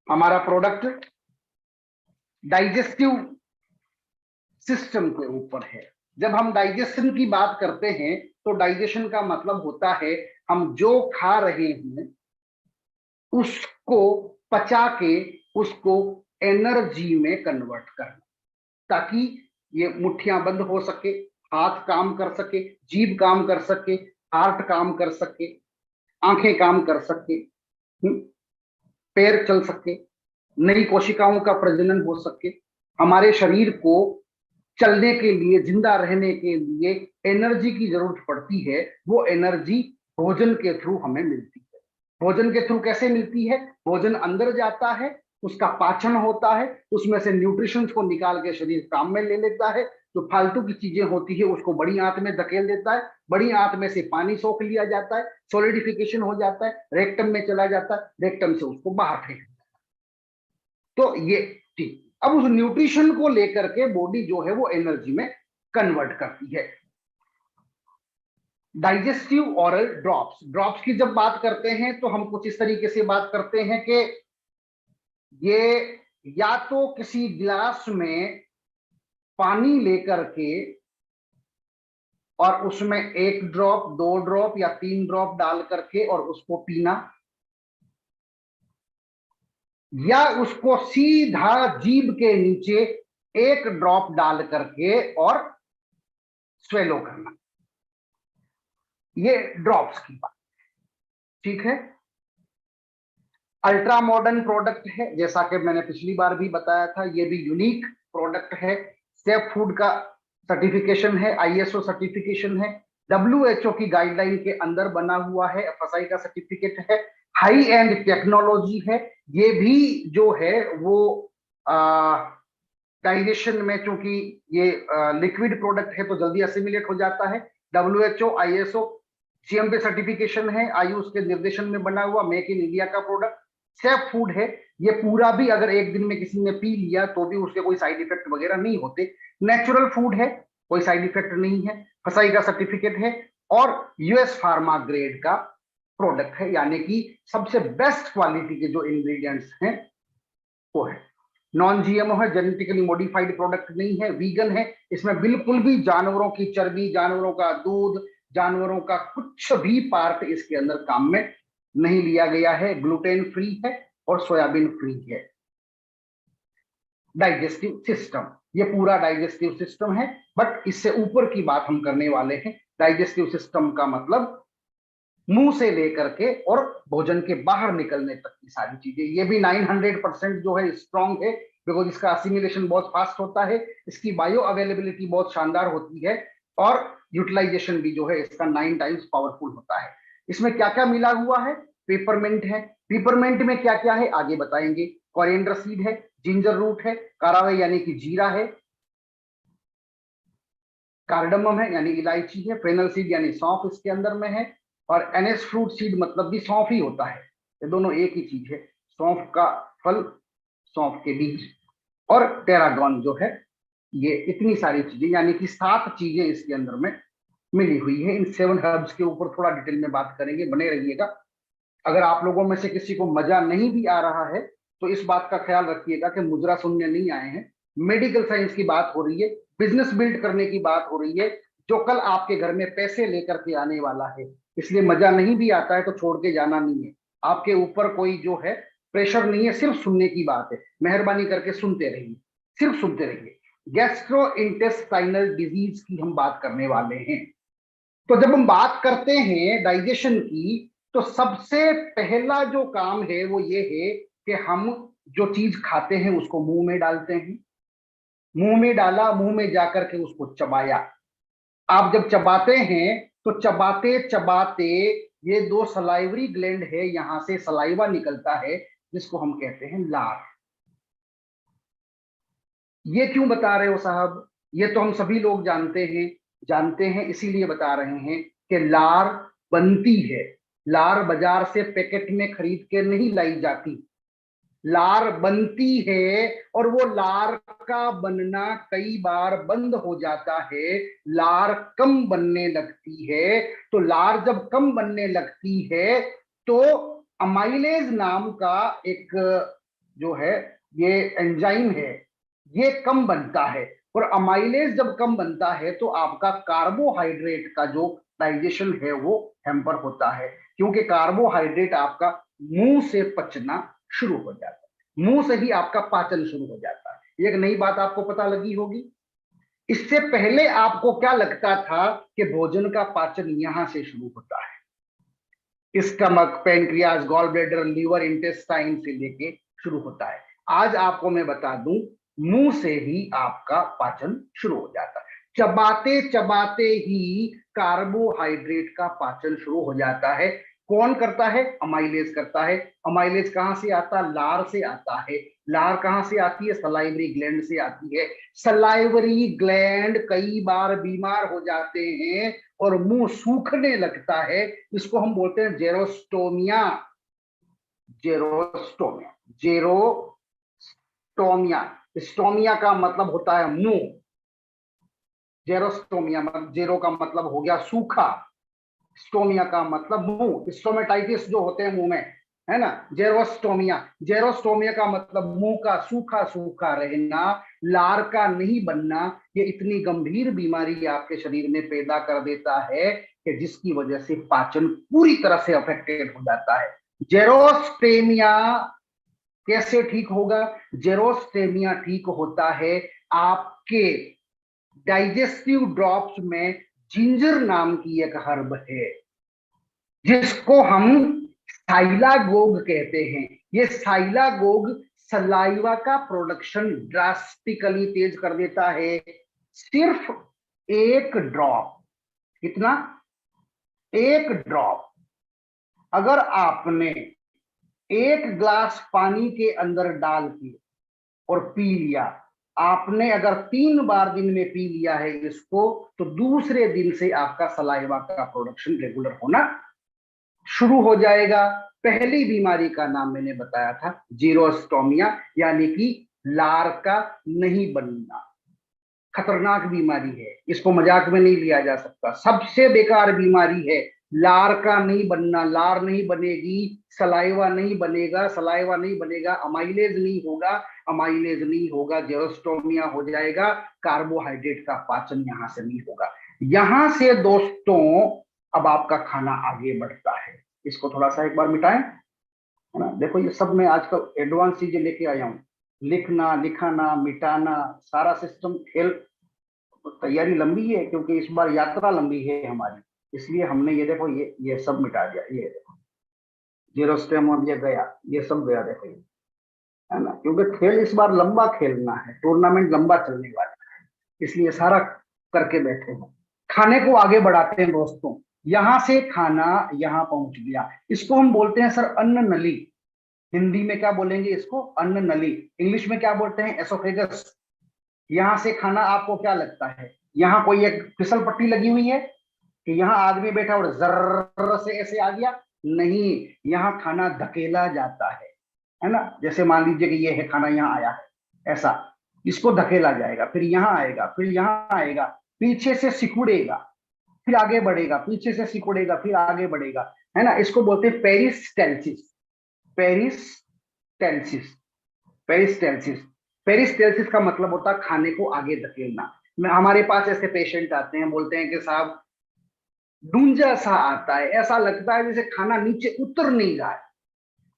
हमारा product digestive system के ऊपर है। जब हम डाइजेशन की बात करते हैं तो डाइजेशन का मतलब होता है हम जो खा रहे हैं उसको पचा के उसको एनर्जी में कन्वर्ट करना, ताकि ये मुट्ठियां बंद हो सके, हाथ काम कर सके, जीभ काम कर सके, हार्ट काम कर सके, आंखें काम कर सके, पैर चल सके, नई कोशिकाओं का प्रजनन हो सके। हमारे शरीर को चलने के लिए, जिंदा रहने के लिए एनर्जी की जरूरत पड़ती है। वो एनर्जी भोजन के थ्रू हमें मिलती है। भोजन के थ्रू कैसे मिलती है? भोजन अंदर जाता है, उसका पाचन होता है, उसमें से न्यूट्रिशंस को निकाल के शरीर काम में ले लेता है। जो फालतू की चीजें होती है उसको बड़ी आंत में धकेल देता है, बड़ी आंत में से पानी सोख लिया जाता है, सॉलिडिफिकेशन हो जाता है, रेक्टम में चला जाता है, रेक्टम से उसको बाहर फेंक देता है। तो ये ठीक, अब उस न्यूट्रिशन को लेकर के बॉडी जो है वो एनर्जी में कन्वर्ट करती है। डाइजेस्टिव ऑरल ड्रॉप्स, ड्रॉप्स की जब बात करते हैं तो हम कुछ इस तरीके से बात करते हैं कि ये या तो किसी गिलास में पानी लेकर के और उसमें 1 ड्रॉप, 2 ड्रॉप या 3 ड्रॉप डाल करके और उसको पीना, या उसको सीधा जीभ के नीचे 1 ड्रॉप डाल करके और स्वेलो करना। ये ड्रॉप्स की बात, ठीक है। अल्ट्रा मॉडर्न प्रोडक्ट है, जैसा कि मैंने पिछली बार भी बताया था, ये भी यूनिक प्रोडक्ट है। सेफ फूड का सर्टिफिकेशन है, आईएसओ सर्टिफिकेशन है, डब्ल्यूएचओ की गाइडलाइन के अंदर बना हुआ है, एफएसआई का सर्टिफिकेट है, हाई एंड टेक्नोलॉजी है। ये भी जो है वो डाइजेशन में, चूंकि ये लिक्विड प्रोडक्ट है तो जल्दी असिमिलेट हो जाता है। डब्ल्यूएचओ, आईएसओ, सीएमपी सर्टिफिकेशन है, आयुष के निर्देशन में बना हुआ, मेक इन इंडिया का प्रोडक्ट, सेफ फूड है। ये पूरा भी अगर एक दिन में किसी ने पी लिया तो भी उसके कोई साइड इफेक्ट वगैरह नहीं होते। नेचुरल फूड है, कोई साइड इफेक्ट नहीं है, फसाई का सर्टिफिकेट है और यूएस फार्मा ग्रेड का प्रोडक्ट है, यानी कि सबसे बेस्ट क्वालिटी के जो इंग्रेडिएंट्स हैं वो है। नॉन जीएमओ है, जेनेटिकली मॉडिफाइड प्रोडक्ट नहीं है, वीगन है। इसमें बिल्कुल भी जानवरों की चर्बी, जानवरों का दूध, जानवरों का कुछ भी पार्ट इसके अंदर काम में नहीं लिया गया है। ग्लूटेन फ्री है और सोयाबीन फ्री है। डाइजेस्टिव सिस्टम, ये पूरा डाइजेस्टिव सिस्टम है, बट इससे ऊपर की बात हम करने वाले हैं। डाइजेस्टिव सिस्टम का मतलब मुंह से लेकर के और भोजन के बाहर निकलने तक की सारी चीजें। ये भी 900% जो है स्ट्रांग है, बिकॉज इसका असिमिलेशन बहुत फास्ट होता है, इसकी बायो अवेलेबिलिटी बहुत शानदार होती है और यूटिलाइजेशन भी जो है इसका 9 टाइम्स पावरफुल होता है। इसमें क्या क्या मिला हुआ है? पेपरमेंट है। पेपरमेंट में क्या क्या है आगे बताएंगे। कोरिएंडर सीड है, जिंजर रूट है, कारावे यानी कि जीरा है, कार्डमम है यानी इलायची है, फेनल सीड यानी सौंफ इसके अंदर में है, और एनएस फ्रूट सीड मतलब भी सौंफ ही होता है। ये दोनों एक ही चीज है, सौंफ का फल, सौंफ के बीज और टेरागॉन जो है। ये इतनी सारी चीजें, यानी कि 7 चीजें इसके अंदर में मिली हुई है। इन 7 हर्ब्स के ऊपर थोड़ा डिटेल में बात करेंगे, बने रहिएगा। अगर आप लोगों में से किसी को मजा नहीं भी आ रहा है तो इस बात का ख्याल रखिएगा कि मुजरा सुनने नहीं आए हैं। मेडिकल साइंस की बात हो रही है, बिजनेस बिल्ड करने की बात हो रही है, जो कल आपके घर में पैसे लेकर के आने वाला है। इसलिए मजा नहीं भी आता है तो छोड़ के जाना नहीं है। आपके ऊपर कोई जो है प्रेशर नहीं है, सिर्फ सुनने की बात है। मेहरबानी करके सुनते रहिए, सिर्फ सुनते रहिए। गैस्ट्रो इंटेस्टाइनल डिजीज की हम बात करने वाले हैं। तो जब हम बात करते हैं डाइजेशन की, तो सबसे पहला जो काम है वो ये है कि हम जो चीज खाते हैं उसको मुंह में डालते हैं। मुंह में डाला, मुंह में जाकर के उसको चबाया। आप जब चबाते हैं तो चबाते चबाते ये 2 सलाइवरी ग्लैंड है, यहां से सलाइवा निकलता है जिसको हम कहते हैं लार। ये क्यों बता रहे हो साहब? ये तो हम सभी लोग जानते हैं इसीलिए बता रहे हैं कि लार बनती है। लार बाजार से पैकेट में खरीद के नहीं लाई जाती, लार बनती है और वो लार का बनना कई बार बंद हो जाता है, लार कम बनने लगती है। तो लार जब कम बनने लगती है तो अमाइलेज नाम का एक जो है, ये एंजाइम है, ये कम बनता है। और अमाइलेज जब कम बनता है तो आपका कार्बोहाइड्रेट का जो डाइजेशन है वो हैम्पर होता है, क्योंकि कार्बोहाइड्रेट आपका मुंह से पचना शुरू हो जाता है, मुंह से ही आपका पाचन शुरू हो जाता है। एक नई बात आपको पता लगी होगी। इससे पहले आपको क्या लगता था कि भोजन का पाचन यहां से शुरू होता है, stomach, pancreas, gall bladder, liver, intestine से लेके शुरू होता है। आज आपको मैं बता दूं, मुंह से ही आपका पाचन शुरू हो जाता है। चबाते चबाते ही कार्बोहाइड्रेट का पाचन शुरू हो जाता है। कौन करता है? अमाइलेज करता है। अमाइलेज कहां से आता? लार से आता है। लार कहां से आती है? सलाइवरी ग्लैंड से आती है। सलाइवरी ग्लैंड कई बार बीमार हो जाते हैं और मुंह सूखने लगता है। इसको हम बोलते हैं जेरोस्टोमिया। Xerostomia, xerostomia. स्टोमिया का मतलब होता है मुंह, जेरोस्टोमिया मतलब, जेरो का मतलब हो गया सूखा, स्टोमिया का मतलब मुंह। स्टोमेटाइटिस जो होते हैं मुंह में, है ना, जेरोस्टोमिया। जेरोस्टोमिया का मतलब मुंह का सूखा सूखा रहना, लार का नहीं बनना। ये इतनी गंभीर बीमारी आपके शरीर में पैदा कर देता है कि जिसकी वजह से पाचन पूरी तरह से अफेक्टेड हो जाता है। जेरोस्टेमिया कैसे ठीक होगा? जेरोस्टेमिया ठीक होता है आपके डाइजेस्टिव ड्रॉप्स में जिंजर नाम की एक हर्ब है, जिसको हम साइलागोग कहते हैं। ये साइलागोग सलाइवा का प्रोडक्शन ड्रास्टिकली तेज कर देता है। सिर्फ एक ड्रॉप, कितना? एक ड्रॉप अगर आपने एक ग्लास पानी के अंदर डाल के और पी लिया, आपने अगर 3 बार दिन में पी लिया है इसको, तो दूसरे दिन से आपका सलाइवा का प्रोडक्शन रेगुलर होना शुरू हो जाएगा। पहली बीमारी का नाम मैंने बताया था जीरोस्टोमिया, यानी कि लार का नहीं बनना। खतरनाक बीमारी है, इसको मजाक में नहीं लिया जा सकता। सबसे बेकार बीमारी है लार का नहीं बनना। लार नहीं बनेगी, सलाइवा नहीं बनेगा, सलाइवा नहीं बनेगा, अमाइलेज नहीं होगा, अमाइलेज नहीं होगा, जेरोस्टोमिया हो जाएगा। कार्बोहाइड्रेट का पाचन यहां से नहीं होगा। यहां से दोस्तों अब आपका खाना आगे बढ़ता है। इसको थोड़ा सा एक बार मिटाएं, है ना। देखो ये सब मैं आजकल एडवांस चीजें लेके आया हूँ, लिखना, लिखाना, मिटाना, सारा सिस्टम खेल। तैयारी लंबी है क्योंकि इस बार यात्रा लंबी है हमारी, इसलिए हमने ये देखो ये सब मिटा दिया। ये देखो जीरोस्टेम, ये गया, ये सब गया, देखो ये, है ना, क्योंकि खेल इस बार लंबा खेलना है, टूर्नामेंट लंबा चलने वाला है, इसलिए सारा करके बैठे हैं। खाने को आगे बढ़ाते हैं दोस्तों। यहां से खाना यहां पहुंच गया, इसको हम बोलते हैं सर अन्न नली। हिंदी में क्या बोलेंगे इसको? अन्न नली। इंग्लिश में क्या बोलते हैं? एसोफेगस। यहां से खाना आपको क्या लगता है? यहाँ कोई एक फिसल पट्टी लगी हुई है कि यहाँ आदमी बैठा और जर्र से ऐसे आ गया? नहीं, यहाँ खाना धकेला जाता है ना। जैसे मान लीजिए कि ये है खाना, यहाँ आया है ऐसा, इसको धकेला जाएगा, फिर यहाँ आएगा, फिर यहाँ आएगा, पीछे से सिकुड़ेगा, फिर आगे बढ़ेगा, पीछे से सिकुड़ेगा, फिर आगे बढ़ेगा, है ना। इसको बोलते हैं पेरिस्टेल्सिस। Peristalsis, peristalsis. पेरिस्टेल्सिस का मतलब होता है खाने को आगे धकेलना। हमारे पास ऐसे पेशेंट आते हैं, बोलते हैं कि साहब डूंजा सा आता है, ऐसा लगता है जैसे खाना नीचे उतर नहीं रहा है।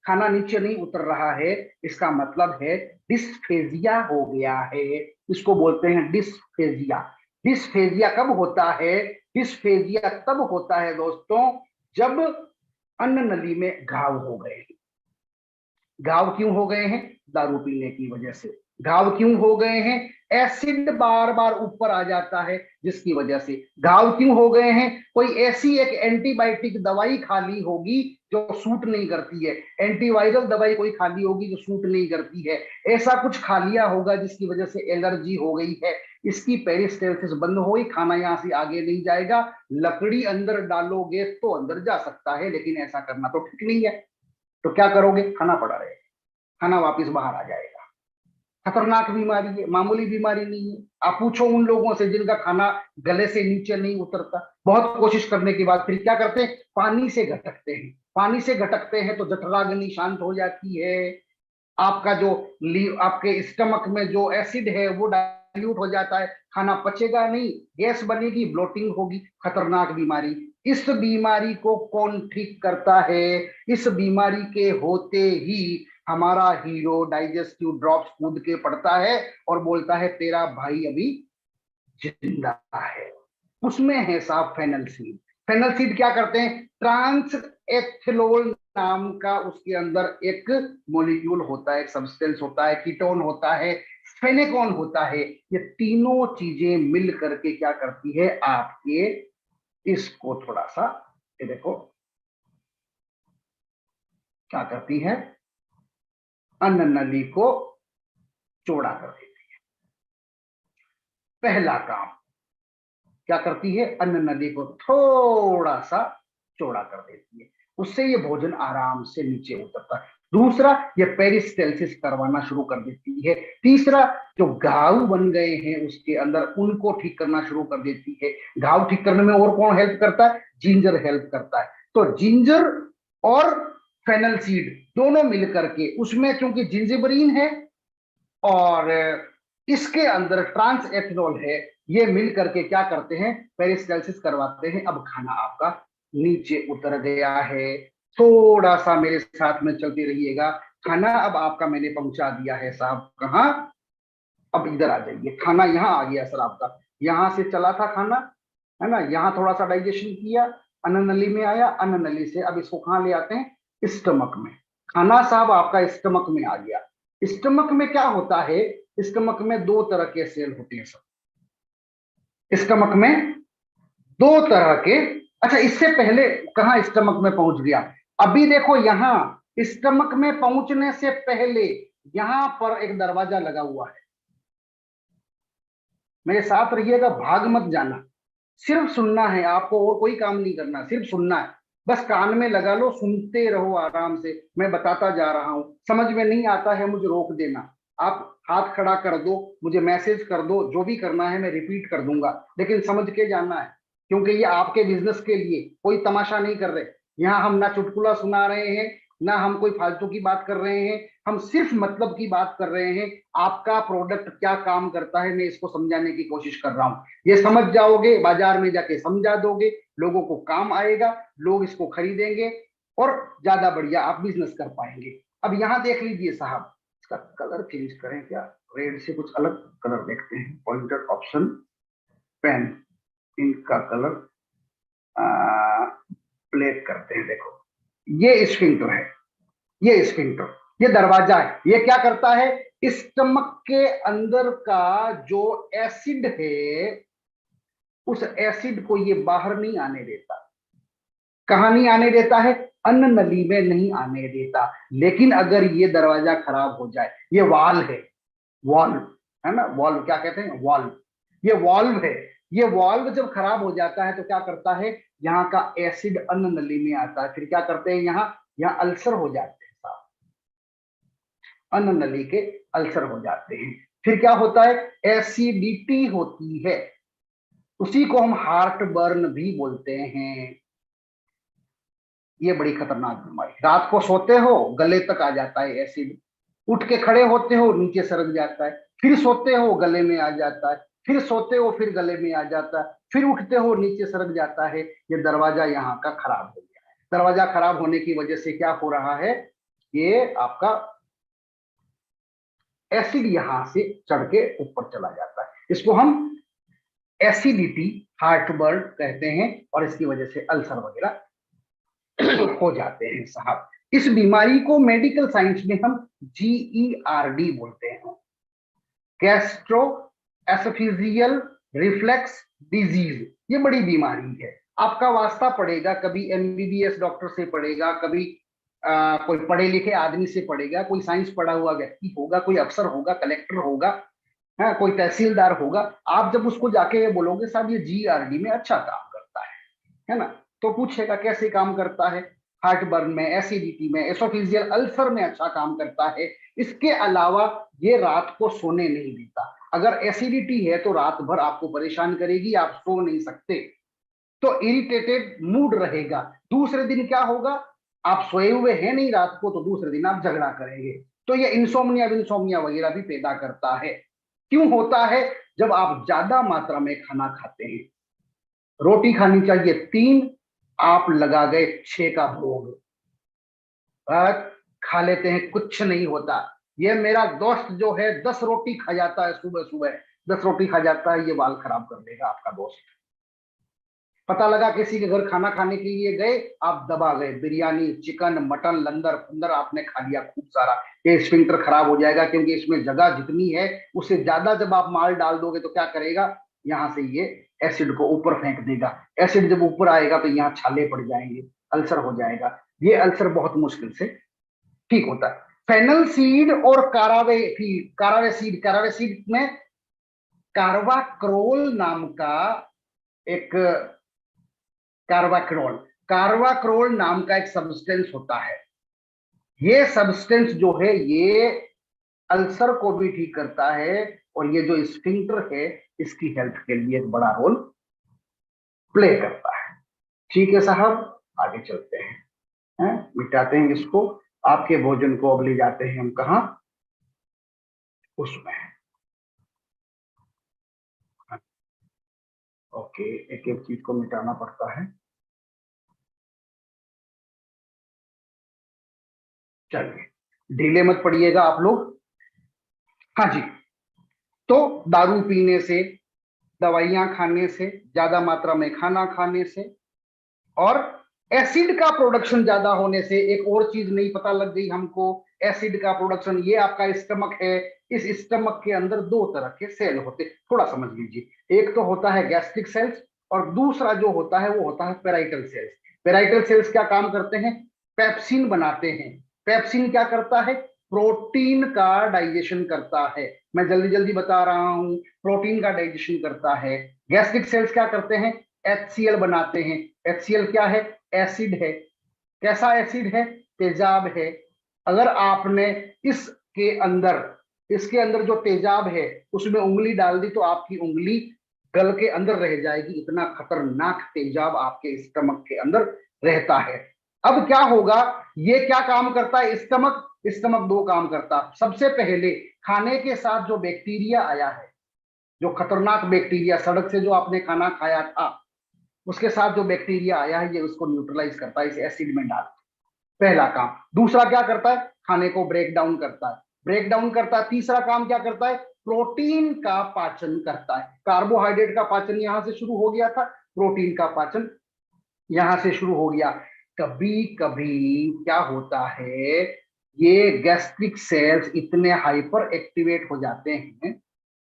खाना नीचे नहीं उतर रहा है, इसका मतलब है डिस्फेजिया हो गया है। इसको बोलते हैं डिस्फेजिया। डिस्फेजिया कब होता है? डिस्फेजिया तब होता है दोस्तों जब अन्न नली में घाव हो गए। घाव क्यों हो गए हैं? दारू पीने की वजह से। घाव क्यों हो गए हैं? एसिड बार बार ऊपर आ जाता है जिसकी वजह से। घाव क्यों हो गए हैं? कोई ऐसी एक एंटीबायोटिक दवाई खा ली होगी जो सूट नहीं करती है, एंटीवायरल दवाई कोई खा ली होगी जो सूट नहीं करती है, ऐसा कुछ खा लिया होगा जिसकी वजह से एलर्जी हो गई है। इसकी पेरिस्टेल्सिस बंद हो गई, खाना यहां से आगे नहीं जाएगा। लकड़ी अंदर डालोगे तो अंदर जा सकता है, लेकिन ऐसा करना तो ठीक नहीं है। तो क्या करोगे? खाना पड़ा रहेगा, खाना वापस बाहर आ जाएगा। खतरनाक बीमारी है, मामूली बीमारी नहीं है। आप पूछो उन लोगों से जिनका खाना गले से नीचे नहीं उतरता, बहुत कोशिश करने के बाद फिर क्या करते हैं? पानी से घटकते हैं। पानी से घटकते हैं तो जठराग्नि शांत हो जाती है, आपका जो आपके स्टमक में जो एसिड है वो डाइल्यूट हो जाता है, खाना पचेगा नहीं, गैस बनेगी, ब्लोटिंग होगी, खतरनाक बीमारी। इस बीमारी को कौन ठीक करता है? इस बीमारी के होते ही हमारा हीरो डाइजेस्टिव ड्रॉप्स कूद के पड़ता है और बोलता है तेरा भाई अभी जिंदा है। उसमें है साहब फेनल सीड। फेनल सीड क्या करते हैं? ट्रांस एथिलोल नाम का उसके अंदर एक मॉलिक्यूल होता है, एक सब्सटेंस होता है, कीटोन होता है, फेनेकॉन होता है। ये तीनों चीजें मिल करके क्या करती है? आपके इसको थोड़ा सा, ये देखो क्या करती है, अन्न नली को चौड़ा कर देती है। पहला काम क्या करती है? अन्न नली को थोड़ा सा चौड़ा कर देती है, उससे ये भोजन आराम से नीचे उतरता है। दूसरा, ये पेरिस्टेल्सिस करवाना शुरू कर देती है। तीसरा, जो घाव बन गए हैं उसके अंदर उनको ठीक करना शुरू कर देती है। घाव ठीक करने में और कौन हेल्प करता है? जिंजर हेल्प करता है। तो जिंजर और फेनल सीड दोनों मिलकर के, उसमें चूंकि जिंजिबरीन है और इसके अंदर ट्रांस एथिनॉल है, ये मिल करके क्या करते हैं? पेरिस्टाल्सिस करवाते हैं। अब खाना आपका नीचे उतर गया है। थोड़ा सा मेरे साथ में चलते रहिएगा। खाना अब आपका मैंने पहुंचा दिया है साहब, कहाँ? अब इधर आ जाइए। खाना यहाँ आ गया सर आपका, यहाँ से चला था खाना, है ना, यहाँ थोड़ा सा डाइजेशन किया, अन्न नली में आया, अन्न नली से अब इसको कहाँ ले आते हैं? स्टमक में। खाना साहब आपका स्टमक में आ गया। स्टमक में क्या होता है? स्टमक में दो तरह के सेल होते हैं सब। स्टमक में दो तरह के। अच्छा, इससे पहले कहाँ स्टमक में पहुंच गया? अभी देखो यहाँ स्टमक में पहुंचने से पहले यहां पर एक दरवाजा लगा हुआ है। मेरे साथ रहिएगा, भाग मत जाना, सिर्फ सुनना है आपको और कोई काम नहीं करना, सिर्फ सुनना है। बस कान में लगा लो, सुनते रहो आराम से, मैं बताता जा रहा हूं। समझ में नहीं आता है मुझे रोक देना, आप हाथ खड़ा कर दो, मुझे मैसेज कर दो, जो भी करना है मैं रिपीट कर दूंगा, लेकिन समझ के जाना है, क्योंकि ये आपके बिजनेस के लिए, कोई तमाशा नहीं कर रहे। यहाँ हम ना चुटकुला सुना रहे हैं, ना हम कोई फालतू की बात कर रहे हैं, हम सिर्फ मतलब की बात कर रहे हैं। आपका प्रोडक्ट क्या काम करता है मैं इसको समझाने की कोशिश कर रहा हूं। ये समझ जाओगे, बाजार में जाके समझा दोगे, लोगों को काम आएगा, लोग इसको खरीदेंगे और ज्यादा बढ़िया आप बिजनेस कर पाएंगे। अब यहाँ देख लीजिए साहब, इसका कलर चेंज करें क्या? रेड से कुछ अलग कलर देखते हैं। पॉइंटर ऑप्शन, पेन, इनका कलर ब्लैक करते हैं। देखो ये स्फिंक्टर है, ये स्फिंक्टर, ये दरवाजा है। ये क्या करता है? स्टमक के अंदर का जो एसिड है, उस एसिड को ये बाहर नहीं आने देता। कहां नहीं आने देता है? अन्न नली में नहीं आने देता। लेकिन अगर ये दरवाजा खराब हो जाए, ये वाल्व है, वाल्व है ना, वाल्व क्या कहते हैं? वाल्व, ये वाल्व है। ये वाल्व जब खराब हो जाता है तो क्या करता है? यहाँ का एसिड अन्न नली में आता है, फिर क्या करते हैं? यहाँ अल्सर हो जाते हैं साहब, अन्न नली के अल्सर हो जाते हैं। फिर क्या होता है? एसिडिटी होती है, उसी को हम हार्ट बर्न भी बोलते हैं। ये बड़ी खतरनाक बीमारी। रात को सोते हो, गले तक आ जाता है एसिड, उठ के खड़े होते हो, नीचे सरक जाता है, फिर सोते हो, गले में आ जाता है, फिर सोते हो, फिर गले में आ जाता है, फिर उठते हो, नीचे सरक जाता है। ये दरवाजा यहाँ का खराब हो गया है। दरवाजा खराब होने की वजह से क्या हो रहा है? ये आपका एसिड यहां से चढ़ के ऊपर चला जाता है। इसको हम एसिडिटी, हार्टबर्न कहते हैं, और इसकी वजह से अल्सर वगैरह हो जाते हैं साहब। इस बीमारी को मेडिकल साइंस में हम GERD बोलते हैं, गैस्ट्रो एसोफेजियल रिफ्लेक्स डिजीज। ये बड़ी बीमारी है। आपका वास्ता पड़ेगा, कभी MBBS डॉक्टर से पड़ेगा, कभी कोई पढ़े लिखे आदमी से पड़ेगा, कोई साइंस पढ़ा हुआ व्यक्ति होगा, कोई अफसर होगा, कलेक्टर होगा, है कोई तहसीलदार होगा। आप जब उसको जाके ये बोलोगे साहब ये GERD में अच्छा काम करता है ना, तो पूछेगा कैसे काम करता है? हार्ट बर्न में, एसिडिटी में, एसोफेजियल अल्सर में अच्छा काम करता है। इसके अलावा ये रात को सोने नहीं देता। अगर एसिडिटी है तो रात भर आपको परेशान करेगी, आप सो नहीं सकते, तो इरिटेटेड मूड रहेगा। दूसरे दिन क्या होगा? आप सोए हुए हैं नहीं रात को, तो दूसरे दिन आप झगड़ा करेंगे, तो ये इंसोम्निया वगैरह भी पैदा करता है। क्यों होता है? जब आप ज्यादा मात्रा में खाना खाते हैं, रोटी खानी चाहिए 3, आप लगा गए 6 का भोग, खा लेते हैं, कुछ नहीं होता। ये मेरा दोस्त जो है 10 रोटी खा जाता है, सुबह सुबह 10 रोटी खा जाता है, ये बाल खराब कर देगा आपका दोस्त। पता लगा किसी के घर खाना खाने के लिए गए, आप दबा गए, बिरयानी, चिकन, मटन, लंदर फंदर आपने खा लिया खूब सारा, ये स्फिंक्टर खराब हो जाएगा, क्योंकि इसमें जगह जितनी है उससे ज्यादा जब आप माल डाल दोगे तो क्या करेगा, यहाँ से ये एसिड को ऊपर फेंक देगा। एसिड जब ऊपर आएगा तो यहाँ छाले पड़ जाएंगे, अल्सर हो जाएगा। ये अल्सर बहुत मुश्किल से ठीक होता है। फेनल सीड और कारावे सीड में कार्बाक्रोल नाम का एक कार्बाक्रोल नाम का एक सब्सटेंस होता है। ये सब्सटेंस जो है ये अल्सर को भी ठीक करता है, और ये जो स्फिंक्टर है इसकी हेल्थ के लिए एक बड़ा रोल प्ले करता है। ठीक है साहब, आगे चलते हैं, मिटाते हैं इसको। आपके भोजन को अब ले जाते हैं हम कहा, उसमें। ओके, एक एक चीज को मिटाना पड़ता है। चलिए, ढीले मत पड़िएगा आप लोग। हाँ जी, तो दारू पीने से, दवाइयां खाने से, ज्यादा मात्रा में खाना खाने से, और एसिड का प्रोडक्शन ज्यादा होने से, एक और चीज नहीं पता लग गई हमको, एसिड का प्रोडक्शन, ये आपका स्टमक है, इस स्टमक के अंदर 2 तरह के सेल होते, थोड़ा समझ लीजिए। एक तो होता है गैस्ट्रिक सेल्स, और दूसरा जो होता है वो होता है पेराइटल सेल्स। पेराइटल सेल्स क्या काम करते हैं? पेप्सिन बनाते हैं। पेप्सिन क्या करता है? प्रोटीन का डाइजेशन करता है। मैं जल्दी जल्दी बता रहा हूं, प्रोटीन का डाइजेशन करता है। गैस्ट्रिक सेल्स क्या करते हैं? HCl बनाते हैं। HCl क्या है? एसिड है। कैसा एसिड है? तेजाब है। अगर आपने इसके अंदर जो तेजाब है उसमें उंगली डाल दी तो आपकी उंगली गल के अंदर रह जाएगी, इतना खतरनाक तेजाब आपके स्टमक के अंदर रहता है। अब क्या होगा, ये क्या काम करता है? स्टमक 2 काम करता है। सबसे पहले खाने के साथ जो बैक्टीरिया आया है, जो खतरनाक बैक्टीरिया, सड़क से जो आपने खाना खाया था उसके साथ जो बैक्टीरिया आया है, ये उसको न्यूट्रलाइज करता है इस एसिड में डाल। पहला काम। दूसरा क्या करता है? खाने को ब्रेक डाउन करता है। तीसरा काम क्या करता है? प्रोटीन का पाचन करता है। कार्बोहाइड्रेट का पाचन यहां से शुरू हो गया था, प्रोटीन का पाचन यहां से शुरू हो गया। कभी कभी क्या होता है, ये गैस्ट्रिक सेल्स इतने हाइपर एक्टिवेट हो जाते हैं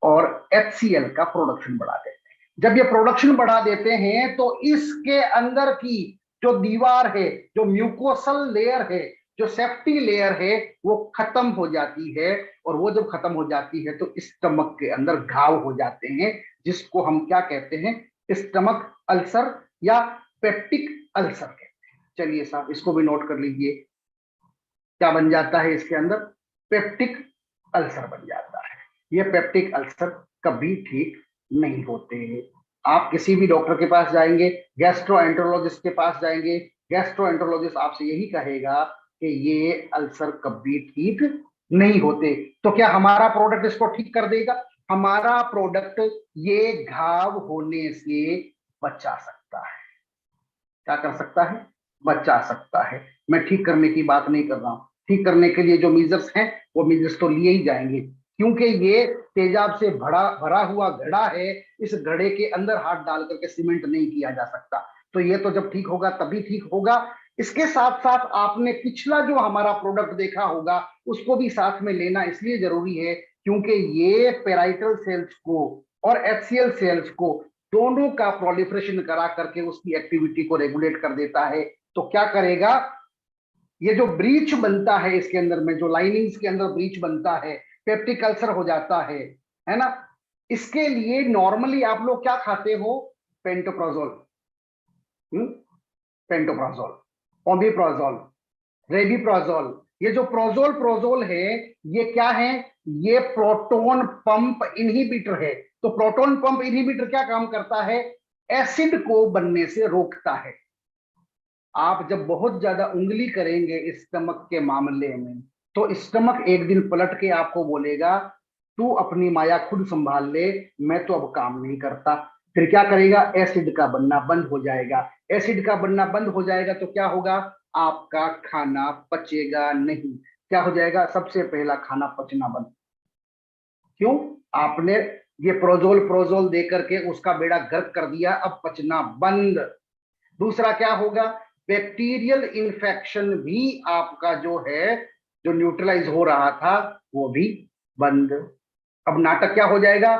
और HCl का प्रोडक्शन बढ़ा देते हैं। जब ये प्रोडक्शन बढ़ा देते हैं तो इसके अंदर की जो दीवार है, जो म्यूकोसल लेयर है, जो सेफ्टी लेयर है, वो खत्म हो जाती है। और वो जब खत्म हो जाती है तो स्टमक के अंदर घाव हो जाते हैं, जिसको हम क्या कहते हैं? स्टमक अल्सर या पेप्टिक अल्सर कहते हैं। चलिए साहब, इसको भी नोट कर लीजिए। क्या बन जाता है इसके अंदर? पेप्टिक अल्सर बन जाता है। ये पेप्टिक अल्सर कभी ठीक नहीं होते। आप किसी भी डॉक्टर के पास जाएंगे, गैस्ट्रोएंटरोलॉजिस्ट के पास जाएंगे, गैस्ट्रोएंटरोलॉजिस्ट आपसे यही कहेगा कि ये अल्सर कभी ठीक नहीं होते। तो क्या हमारा प्रोडक्ट इसको ठीक कर देगा? हमारा प्रोडक्ट ये घाव होने से बचा सकता है। क्या कर सकता है? बचा सकता है। मैं ठीक करने की बात नहीं कर रहा हूं। ठीक करने के लिए जो मीजर्स हैं वो मीजर्स तो लिए ही जाएंगे, क्योंकि ये तेजाब से भरा हुआ घड़ा है। इस घड़े के अंदर हाथ डाल करके सीमेंट नहीं किया जा सकता। तो ये तो जब ठीक होगा तभी ठीक होगा। इसके साथ साथ आपने पिछला जो हमारा प्रोडक्ट देखा होगा उसको भी साथ में लेना इसलिए जरूरी है क्योंकि ये पेराइटल सेल्स को और HCl सेल्स को दोनों का प्रोलिफरेशन करा करके उसकी एक्टिविटी को रेगुलेट कर देता है। तो क्या करेगा, ये जो ब्रीच बनता है इसके अंदर में, जो लाइनिंग्स के अंदर ब्रीच बनता है, पेप्टिक अल्सर हो जाता है ना। इसके लिए नॉर्मली आप लोग क्या खाते हो? Pantoprazole, pantoprazole, omeprazole, rabeprazole. ये जो प्रोजोल है, ये क्या है? ये प्रोटोन पंप इनहिबिटर है। तो प्रोटोन पंप इनहिबिटर क्या काम करता है? एसिड को बनने से रोकता है। आप जब बहुत ज्यादा उंगली करेंगे स्टमक के मामले में तो स्टमक एक दिन पलट के आपको बोलेगा तू अपनी माया खुद संभाल ले, मैं तो अब काम नहीं करता। फिर क्या करेगा, एसिड का बनना बंद हो जाएगा। एसिड का बनना बंद हो जाएगा तो क्या होगा, आपका खाना पचेगा नहीं। क्या हो जाएगा, सबसे पहला खाना पचना बंद। क्यों, आपने ये प्रोजोल प्रोजोल दे करके उसका बेड़ा गर्क कर दिया, अब पचना बंद। दूसरा क्या होगा, बैक्टीरियल इन्फेक्शन भी आपका जो है, जो न्यूट्रलाइज हो रहा था वो भी बंद। अब नाटक क्या हो जाएगा,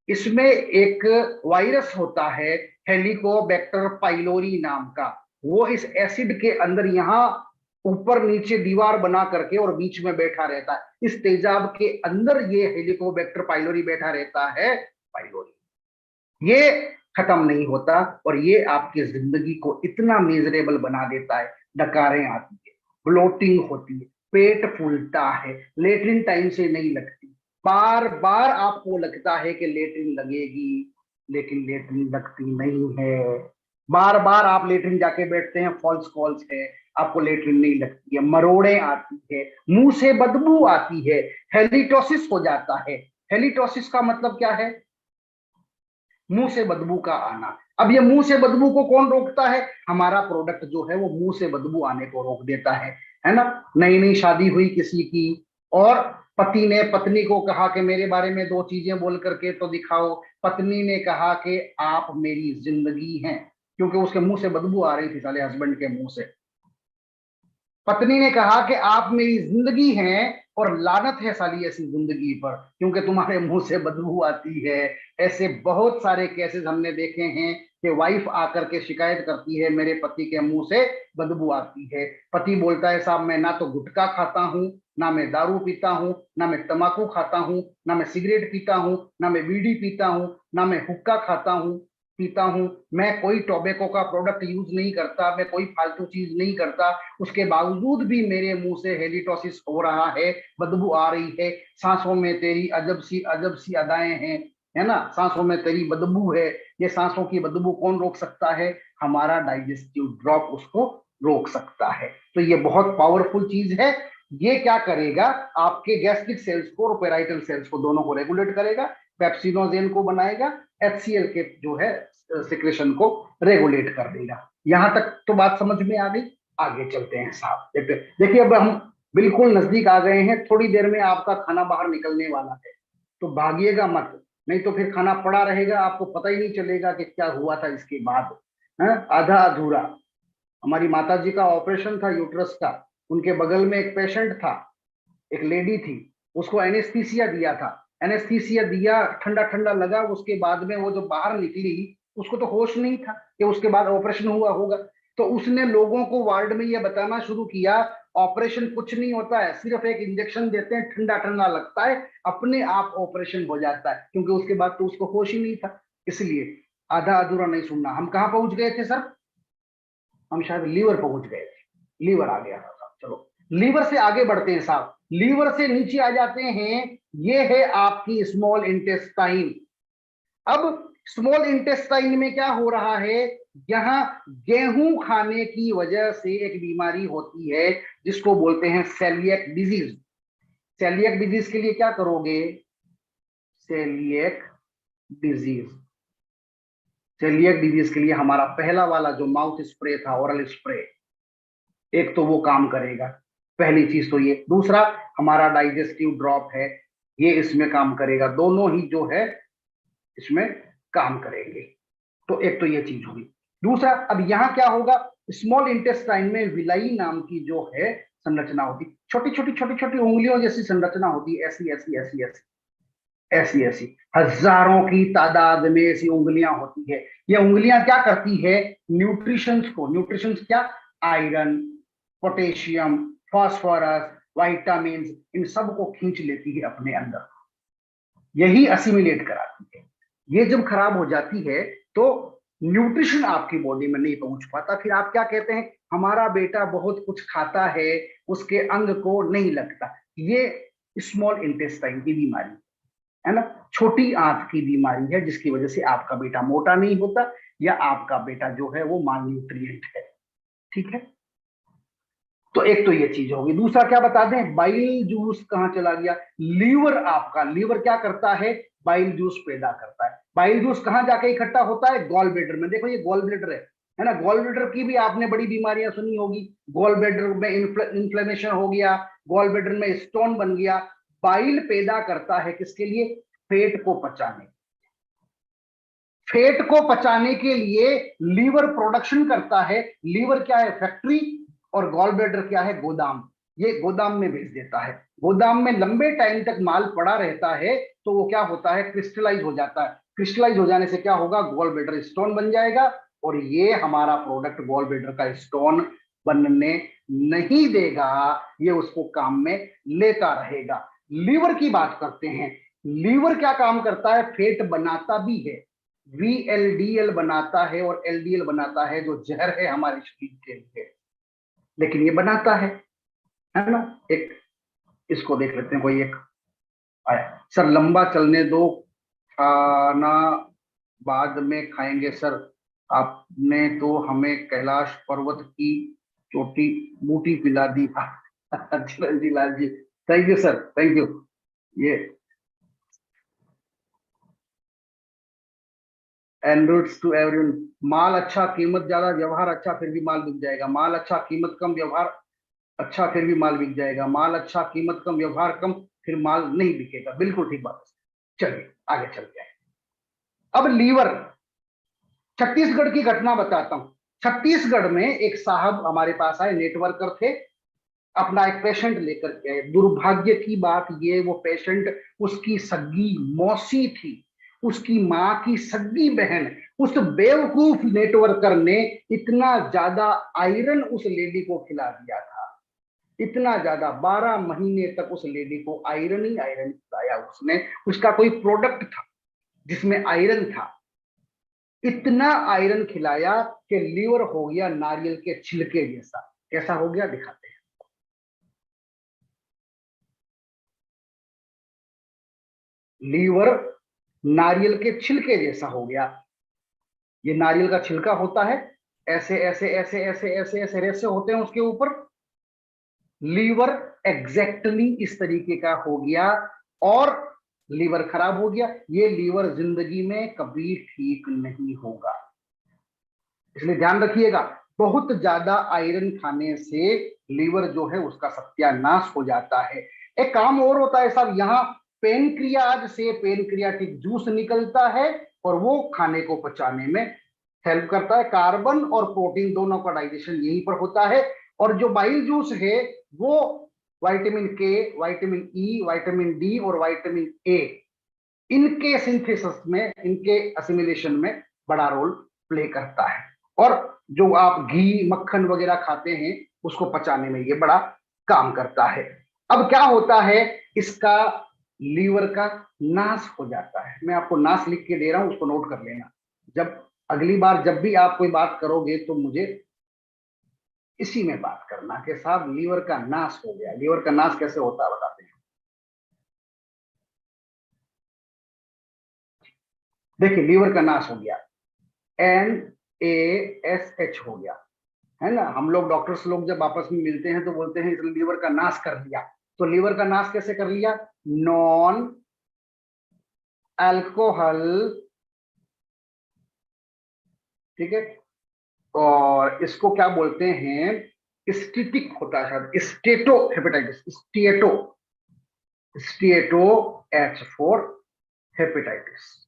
इसमें एक वायरस होता है हेलिकोबैक्टर पाइलोरी नाम का, वो इस एसिड के अंदर यहां ऊपर नीचे दीवार बना करके और बीच में बैठा रहता है। इस तेजाब के अंदर ये हेलिकोबैक्टर पाइलोरी बैठा रहता है। पाइलोरी ये खत्म नहीं होता और ये आपकी जिंदगी को इतना मिजरेबल बना देता है। डकारें आती है, ब्लोटिंग होती है, पेट फूलता है, लेटरिन टाइम से नहीं लगती, बार बार आपको लगता है कि लेटरिन लगेगी लेकिन लेटरिन लगती नहीं है। बार बार आप लेटरिन जाके बैठते हैं, फॉल्स कॉल्स है, आपको लेटरिन नहीं लगती है। मरोड़े आती है, मुंह से बदबू आती है, हेलिटोसिस हो जाता है। हेलिटोसिस का मतलब क्या है, मुंह से बदबू का आना। अब ये मुंह से बदबू को कौन रोकता है, हमारा प्रोडक्ट जो है वो मुंह से बदबू आने को रोक देता है ना। नई नई शादी हुई किसी की और पति ने पत्नी को कहा कि मेरे बारे में दो चीजें बोल करके तो दिखाओ। पत्नी ने कहा कि आप मेरी जिंदगी हैं, क्योंकि उसके मुंह से बदबू आ रही थी साले हस्बैंड के मुंह से। पत्नी ने कहा कि आप मेरी जिंदगी हैं और लानत है साली ऐसी जिंदगी पर, क्योंकि तुम्हारे मुंह से बदबू आती है। ऐसे बहुत सारे केसेस हमने देखे हैं कि वाइफ आकर के शिकायत करती है मेरे पति के मुंह से बदबू आती है। पति बोलता है साहब मैं ना तो गुटखा खाता हूँ, ना मैं दारू पीता हूँ, ना मैं तंबाकू खाता हूँ, ना मैं सिगरेट पीता हूँ, ना मैं बीड़ी पीता हूँ, ना मैं हुक्का खाता हूँ पीता हूँ, मैं कोई टोबैको का प्रोडक्ट यूज नहीं करता, मैं कोई फालतू चीज नहीं करता, उसके बावजूद भी मेरे मुंह से हेलिटोसिस हो रहा है, बदबू आ रही है। सांसों में तेरी अजब सी अदाएं हैं, है ना, सांसों में तेरी बदबू है। ये सांसों की बदबू कौन रोक सकता है, हमारा डाइजेस्टिव ड्रॉप उसको रोक सकता है। तो ये बहुत पावरफुल चीज है। ये क्या करेगा, आपके गैस्ट्रिक सेल्स को और पेराइटल सेल्स को दोनों को रेगुलेट करेगा, पेप्सिनोजेन को बनाएगा, एचसीएल के जो है सिक्रेशन को रेगुलेट कर देगा। यहां तक तो बात समझ में आ गई। आगे चलते हैं साहब, देखिए अब हम बिल्कुल नजदीक आ गए हैं। थोड़ी देर में आपका खाना बाहर निकलने वाला है, तो भागिएगा मत, नहीं तो फिर खाना पड़ा रहेगा, आपको पता ही नहीं चलेगा कि क्या हुआ था इसके बाद, है आधा अधूरा। हमारी माता जी का ऑपरेशन था यूट्रस का, उनके बगल में एक पेशेंट था, एक लेडी थी, उसको एनेस्थीसिया दिया था। एनेस्थीसिया दिया, ठंडा ठंडा लगा, उसके बाद में वो जो बाहर निकली उसको तो होश नहीं था कि उसके बाद ऑपरेशन हुआ होगा। तो उसने लोगों को वार्ड में ये बताना शुरू किया ऑपरेशन कुछ नहीं होता है, सिर्फ एक इंजेक्शन देते हैं, ठंडा ठंडा लगता है, अपने आप ऑपरेशन हो जाता है, क्योंकि उसके बाद तो उसको होश ही नहीं था। इसलिए आधा अधूरा नहीं सुनना। हम कहाँ पहुंच गए थे सर, हम शायद लीवर पहुंच गए थे, लीवर आ गया था साहब। चलो लीवर से आगे बढ़ते हैं साहब, लीवर से नीचे आ जाते हैं, ये है आपकी स्मॉल इंटेस्टाइन। अब स्मॉल इंटेस्टाइन में क्या हो रहा है, यहां गेहूं खाने की वजह से एक बीमारी होती है जिसको बोलते हैं सेलिएक डिजीज। सेलिएक डिजीज के लिए क्या करोगे, सेलिएक डिजीज, सेलिएक डिजीज के लिए हमारा पहला वाला जो माउथ स्प्रे था, ओरल स्प्रे, एक तो वो काम करेगा, पहली चीज तो ये। दूसरा हमारा डाइजेस्टिव ड्रॉप है, ये इसमें काम करेगा, दोनों ही जो है इसमें काम करेंगे। तो एक तो ये चीज होगी। दूसरा, अब यहां क्या होगा, स्मॉल इंटेस्टाइन में विलाई नाम की जो है संरचना होती, छोटी छोटी छोटी छोटी उंगलियों जैसी संरचना होती, ऐसी ऐसी ऐसी ऐसी ऐसी ऐसी हजारों की तादाद में ऐसी उंगलियां होती है। ये उंगलियां क्या करती है, न्यूट्रिशंस को, न्यूट्रिशंस क्या, आयरन, पोटेशियम, फास्फोरस, वाइटामिन, इन सब को खींच लेती है अपने अंदर, यही असिमिलेट कराती है। ये जब खराब हो जाती है तो न्यूट्रिशन आपकी बॉडी में नहीं पहुंच पाता, फिर आप क्या कहते हैं, हमारा बेटा बहुत कुछ खाता है, उसके अंग को नहीं लगता। ये स्मॉल इंटेस्टाइन की बीमारी है ना, छोटी आंत की बीमारी है, जिसकी वजह से आपका बेटा मोटा नहीं होता या आपका बेटा जो है वो माल न्यूट्रिएंट है। ठीक है, तो एक तो ये चीज होगी। दूसरा क्या बता दें, बाइल जूस कहाँ चला गया, लीवर, आपका लीवर क्या करता है, बाइल जूस पैदा करता है। बाइल जूस कहाँ जाके इकट्ठा होता है, गॉल ब्लेडर में। देखो ये गॉल ब्लेडर है ना, गॉल ब्लेडर की भी आपने बड़ी बीमारियां सुनी होगी। गॉल ब्लेडर में इन्फ्लेमेशन हो गया, गॉल ब्लेडर में स्टोन बन गया। बाइल पैदा करता है किसके लिए, फैट को पचाने, फैट को पचाने के लिए लीवर प्रोडक्शन करता है। लीवर क्या है, फैक्ट्री, और गॉल ब्लैडर क्या है, गोदाम। ये गोदाम में भेज देता है। गोदाम में लंबे टाइम तक माल पड़ा रहता है तो वो क्या होता है, क्रिस्टलाइज हो जाता है। क्रिस्टलाइज हो जाने से क्या होगा, गॉल ब्लैडर स्टोन बन जाएगा, और ये हमारा प्रोडक्ट गॉल ब्लैडर का स्टोन बनने नहीं देगा, ये उसको काम में लेता रहेगा। लीवर की बात करते हैं। लीवर क्या काम करता है, फैट बनाता भी है, VLDL बनाता है और LDL बनाता है, जो जहर है हमारे शरीर के लिए, लेकिन ये बनाता है ना। एक इसको देख लेते हैं, कोई एक आया, सर लंबा चलने दो, खाना बाद में खाएंगे सर, आपने तो हमें कैलाश पर्वत की चोटी बूटी पिला दी। Chiranji Lal ji, thank you sir, thank you. ये एनरूट्स टू एवरीवन, माल अच्छा कीमत ज्यादा व्यवहार अच्छा फिर भी माल बिक जाएगा, माल अच्छा कीमत कम व्यवहार अच्छा फिर भी माल बिक जाएगा, माल अच्छा कीमत कम व्यवहार कम फिर माल नहीं बिकेगा। बिल्कुल ठीक बात है। चलिए आगे चलते हैं। अब लीवर, छत्तीसगढ़ की घटना बताता हूं। छत्तीसगढ़ में एक साहब हमारे पास आए, नेटवर्कर थे, अपना एक पेशेंट लेकर के आए। दुर्भाग्य की बात ये, वो पेशेंट उसकी सगी मौसी थी, उसकी माँ की सगी बहन। उस बेवकूफ नेटवर्कर ने इतना ज्यादा आयरन उस लेडी को खिला दिया था, इतना ज्यादा, 12 महीने तक उस लेडी को आयरन ही आयरन खिलाया उसने। उसका कोई प्रोडक्ट था जिसमें आयरन था, इतना आयरन खिलाया कि लीवर हो गया नारियल के छिलके जैसा। कैसा हो गया दिखाते हैं। लीवर नारियल के छिलके जैसा हो गया। ये नारियल का छिलका होता है, ऐसे ऐसे ऐसे ऐसे ऐसे ऐसे रेसे होते हैं उसके ऊपर। लीवर एग्जैक्टली इस तरीके का हो गया, और लीवर खराब हो गया। ये लीवर जिंदगी में कभी ठीक नहीं होगा, इसलिए ध्यान रखिएगा। बहुत ज्यादा आयरन खाने से लीवर जो है उसका सत्यानाश हो जाता है। एक काम और होता है साहब, यहाँ पेनक्रियाज से पेनक्रियाटिक जूस निकलता है, और वो खाने को पचाने में हेल्प करता है। कार्बन और प्रोटीन दोनों का डाइजेशन यहीं पर होता है। और जो बाइल जूस है वो विटामिन के, विटामिन ई, विटामिन डी और विटामिन ए, इनके सिंथेसिस में, इनके असिमिलेशन में बड़ा रोल प्ले करता है। और जो आप घी मक्खन वगैरह खाते हैं उसको पचाने में ये बड़ा काम करता है। अब क्या होता है, इसका लीवर का नाश हो जाता है। मैं आपको नाश लिख के दे रहा हूं, उसको नोट कर लेना। जब अगली बार जब भी आप कोई बात करोगे तो मुझे इसी में बात करना कि साहब लीवर का नाश हो गया। लीवर का नाश कैसे होता है बताते हैं। देखिए लीवर का नाश हो गया, NaSH हो गया, है ना। हम लोग डॉक्टर्स लोग जब आपस में मिलते हैं तो बोलते हैं इसने लीवर का नाश कर दिया। तो लीवर का नाश कैसे कर लिया, नॉन अल्कोहल, ठीक है, और इसको क्या बोलते हैं, स्टेटिक होता है शायद, स्टेटो हेपेटाइटिस, स्टेटो, स्टेटो H4 हेपेटाइटिस,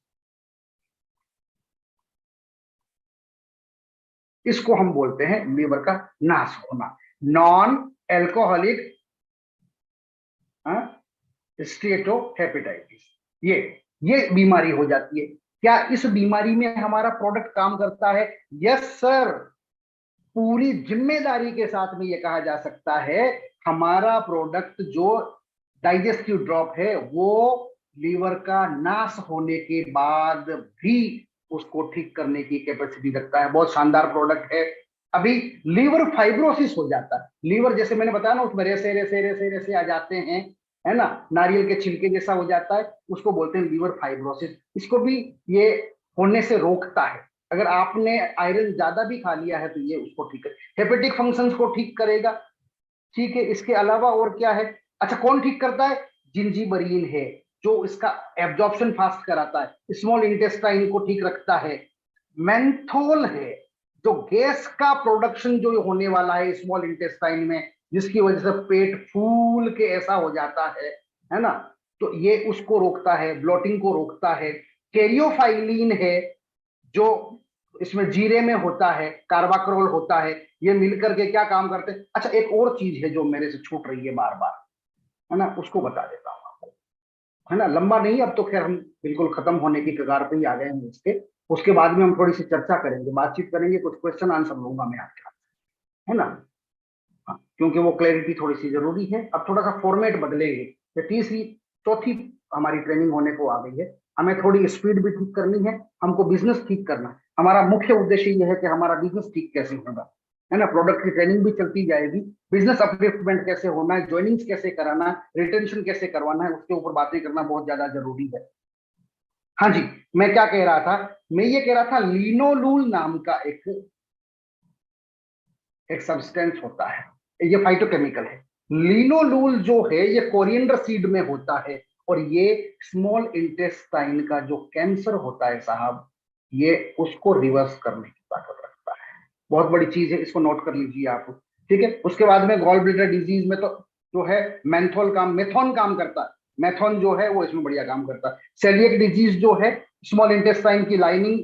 इसको हम बोलते हैं लीवर का नाश होना। नॉन एल्कोहलिक स्टेटोहेपेटाइटिस, ये बीमारी हो जाती है। क्या इस बीमारी में हमारा प्रोडक्ट काम करता है, यस सर। पूरी जिम्मेदारी के साथ में ये कहा जा सकता है, हमारा प्रोडक्ट जो डाइजेस्टिव ड्रॉप है वो लीवर का नाश होने के बाद भी उसको ठीक करने की कैपेसिटी रखता है। बहुत शानदार प्रोडक्ट है। अभी लीवर फाइब्रोसिस हो जाता है, लीवर जैसे मैंने बताया ना उसमें रेसे रेसे रेसे रेसे आ जाते हैं, है ना, नारियल के छिलके जैसा हो जाता है, उसको बोलते हैं लीवर फाइब्रोसिस। इसको भी ये होने से रोकता है। अगर आपने आयरन ज्यादा भी खा लिया है तो ये उसको ठीक है, हेपेटिक फंक्शंस को ठीक करेगा। ठीक है, इसके अलावा और क्या है? अच्छा, कौन ठीक करता है? जिंजीबरीन है, जो इसका एब्जॉर्प्शन फास्ट कराता है, स्मॉल इंटेस्टाइन को ठीक रखता है। मेंथोल है, जो गैस का प्रोडक्शन जो होने वाला है स्मॉल इंटेस्टाइन में, जिसकी वजह से पेट फूल के ऐसा हो जाता है ना, तो ये उसको रोकता है, ब्लोटिंग को रोकता है। कैरियोफाइलिन है, जो इसमें जीरे में होता है, कार्बाक्रोल होता है, ये मिलकर के क्या काम करते हैं? अच्छा, एक और चीज है जो मेरे से छूट रही है बार बार, है ना, उसको बता देता हूँ आपको, है ना, लंबा नहीं, अब तो खैर हम बिल्कुल खत्म होने की कगार पे ही आ गए हैं इसके। उसके बाद में हम थोड़ी सी चर्चा करेंगे, बातचीत करेंगे, कुछ क्वेश्चन आंसर लूंगा मैं आपके, है ना। हाँ, क्योंकि वो क्लैरिटी थोड़ी सी जरूरी है। अब थोड़ा सा फॉर्मेट बदलेंगे, ये तीसरी चौथी हमारी ट्रेनिंग होने को आ गई है, हमें थोड़ी स्पीड भी ठीक करनी है, हमको बिजनेस ठीक करना है। हमारा मुख्य उद्देश्य ये है कि हमारा बिजनेस ठीक कैसे होगा, है ना। प्रोडक्ट की ट्रेनिंग भी चलती जाएगी, बिजनेस अपलिफ्टमेंट कैसे होना है, ज्वाइनिंग्स कैसे कराना है, रिटेंशन कैसे करवाना है, उसके ऊपर बातें करना बहुत ज्यादा जरूरी है। हाँ जी, मैं क्या कह रहा था? मैं ये कह रहा था, लिनोलूल नाम का एक सब्सटेंस होता है, ये फाइटोकेमिकल है। लिनोलूल जो है ये कोरिएंडर सीड में होता है, और ये स्मॉल इंटेस्टाइन का जो कैंसर होता है साहब, ये उसको रिवर्स करने की ताकत रखता है। बहुत बड़ी चीज है, इसको नोट कर लीजिए आप, ठीक है। उसके बाद में गॉल ब्लैडर डिजीज में तो जो है मेथॉन काम करता है, मेथॉन जो है वो इसमें बढ़िया काम करता है। सेलिएक डिजीज जो है, स्मॉल इंटेस्टाइन की लाइनिंग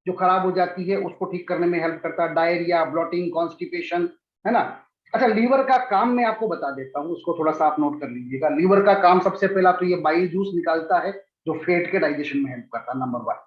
जो खराब हो जाती है उसको ठीक करने में हेल्प करता है। डायरिया, ब्लॉटिंग, कॉन्स्टिपेशन, है ना। अच्छा, लीवर का काम मैं आपको बता देता हूँ, उसको थोड़ा सा आप नोट कर लीजिएगा। लीवर का काम सबसे पहला तो ये बाइल जूस निकालता है, जो फैट के डाइजेशन में हेल्प करता है, नंबर 1,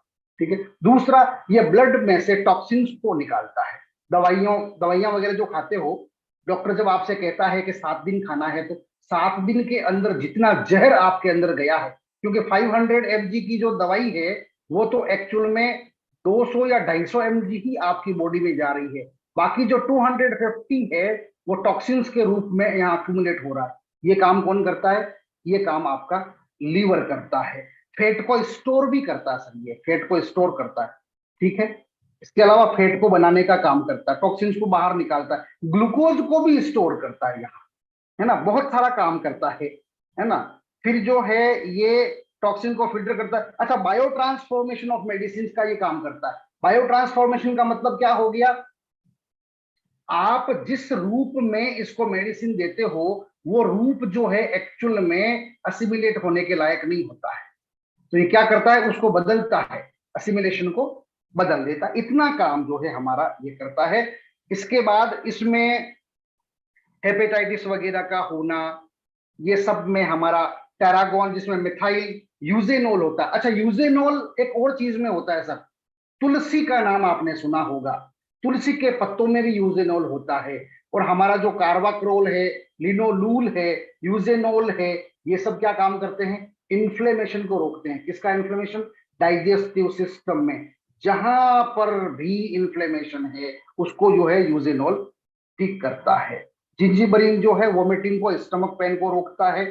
ठीक है। दूसरा, ये ब्लड में से टॉक्सिन्स को निकालता है। दवाइयां वगैरह जो खाते हो, डॉक्टर जब आपसे कहता है कि 7 दिन खाना है, तो 7 दिन के अंदर जितना जहर आपके अंदर गया है, क्योंकि 500 mg की जो दवाई है वो तो एक्चुअल में 200 या 250 mg ही आपकी बॉडी में जा रही है, बाकी जो 250 है वो टॉक्सिन्स के रूप में यहाँ अक्यूमुलेट हो रहा है। ये काम कौन करता है? ये काम आपका लीवर करता है। फैट को स्टोर भी करता है सर, ये फैट को स्टोर करता है, ठीक है। इसके अलावा फैट को बनाने का काम करता है, टॉक्सिन्स को बाहर निकालता है, ग्लूकोज को भी स्टोर करता है यहाँ, है ना, बहुत सारा काम करता है ना। फिर जो है ये टॉक्सिन को फिल्टर करता है। अच्छा, बायो ट्रांसफॉर्मेशन ऑफ मेडिसिन का ये काम करता है। बायो ट्रांसफॉर्मेशन का मतलब क्या हो गया? आप जिस रूप में इसको मेडिसिन देते हो, वो रूप जो है एक्चुअल में असिमिलेट होने के लायक नहीं होता है, तो ये क्या करता है? उसको बदलता है, असिमिलेशन को बदल देता है। इतना काम जो है हमारा ये करता है। इसके बाद इसमें हेपेटाइटिस वगैरह का होना, ये सब में हमारा टेरागोन, जिसमें मिथाइल यूजेनोल होता है। अच्छा, यूजेनोल एक और चीज में होता है सर, तुलसी का नाम आपने सुना होगा, तुलसी के पत्तों में भी यूजेनोल होता है। और हमारा जो कार्बाक्रोल है, लिनोलूल है, यूजेनोल है, ये सब क्या काम करते हैं? इन्फ्लेमेशन को रोकते हैं। किसका इन्फ्लेमेशन? डाइजेस्टिव सिस्टम में जहां पर भी इन्फ्लेमेशन है उसको जो है यूजेनोल ठीक करता है। जिंजीबरीन जो है वोमिटिंग को, स्टमक पेन को रोकता है।